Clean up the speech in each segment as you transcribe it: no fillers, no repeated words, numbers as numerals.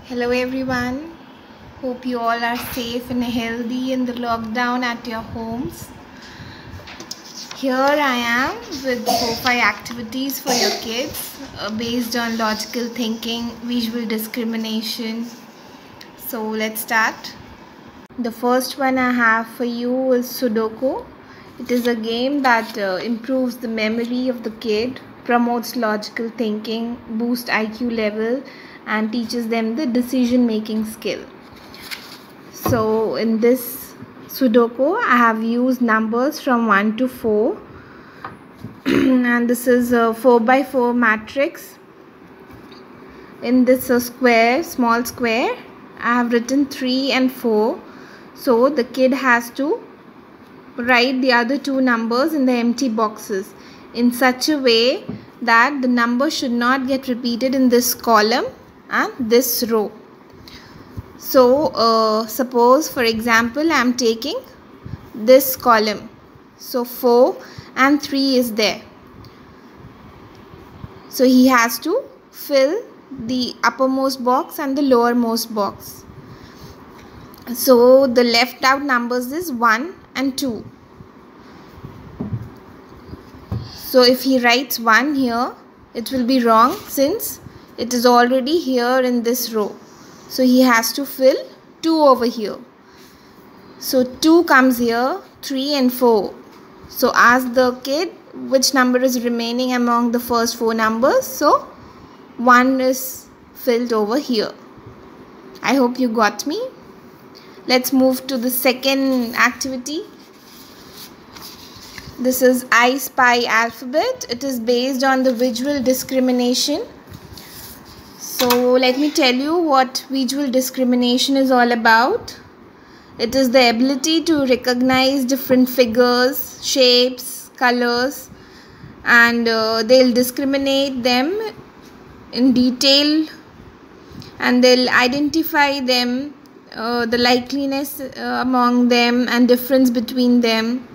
Hello everyone. Hope you all are safe and healthy in the lockdown at your homes. Here I am with 4-5 activities for your kids based on logical thinking, visual discrimination. So let's start. The first one I have for you is Sudoku. It is a game that improves the memory of the kid, promotes logical thinking, boosts IQ level, and teaches them the decision making skill. So in this Sudoku I have used numbers from 1 to 4 and this is a 4x4 matrix. In this small square I have written 3 and 4. So the kid has to write the other two numbers in the empty boxes in such a way that the number should not get repeated in this column and this row. So suppose for example I am taking this column. So 4 and 3 is there. So he has to fill the uppermost box and the lowermost box. So the left out numbers is 1 and 2. So if he writes 1 here, it will be wrong since it is already here in this row. So he has to fill 2 over here. So 2 comes here, 3 and 4. So ask the kid which number is remaining among the first 4 numbers. So 1 is filled over here. I hope you got me. Let's move to the second activity. This is I Spy Alphabet. It is based on the visual discrimination. So let me tell you what visual discrimination is all about. It is the ability to recognize different figures, shapes, colors, and they'll discriminate them in detail and they'll identify them, the likeliness among them and difference between them.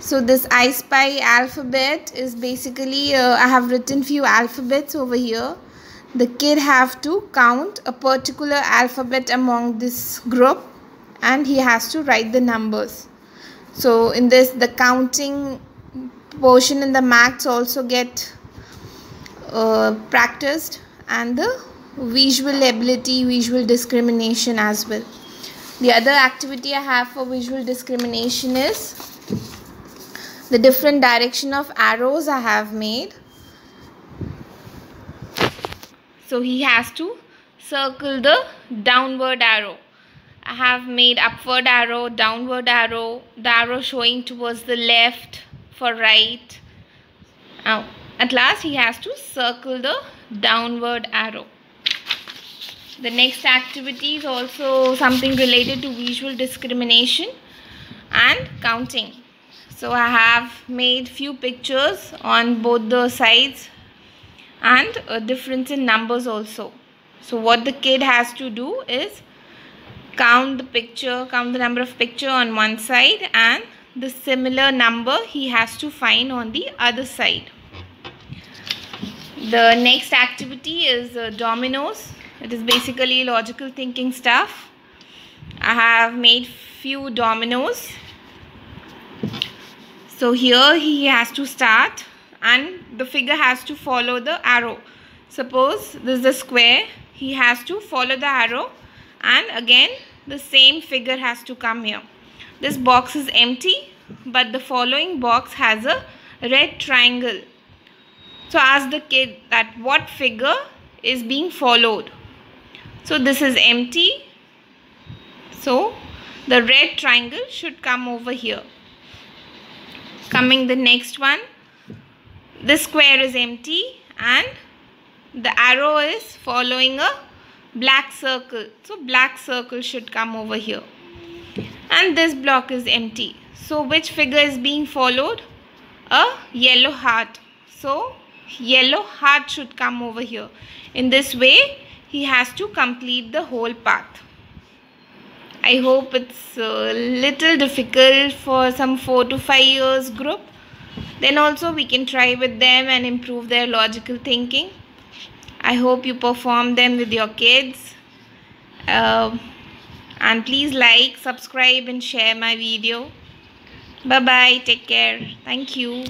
So this I Spy Alphabet is basically, I have written few alphabets over here. The kid have to count a particular alphabet among this group and he has to write the numbers. So in this, the counting portion in the maths also get practiced, and the visual ability, visual discrimination as well. The other activity I have for visual discrimination is the different direction of arrows I have made. So he has to circle the downward arrow. I have made upward arrow, downward arrow, the arrow showing towards the left for right. Now, at last he has to circle the downward arrow. The next activity is also something related to visual discrimination and counting. So I have made few pictures on both the sides and a difference in numbers also. So what the kid has to do is count the number of picture on one side and the similar number he has to find on the other side. The next activity is dominoes. It is basically logical thinking stuff. I have made few dominoes. So here he has to start and the figure has to follow the arrow. Suppose this is a square, he has to follow the arrow and again the same figure has to come here. This box is empty but the following box has a red triangle. So ask the kid that what figure is being followed. So this is empty. So the red triangle should come over here. Coming the next one. This square is empty and the arrow is following a black circle. So black circle should come over here. And this block is empty. So which figure is being followed? A yellow heart. So yellow heart should come over here. In this way, he has to complete the whole path. I hope it's a little difficult for some 4 to 5 years group. Then also we can try with them and improve their logical thinking. I hope you perform them with your kids. Uh, and please like, subscribe and share my video. Bye bye. Take care. Thank you.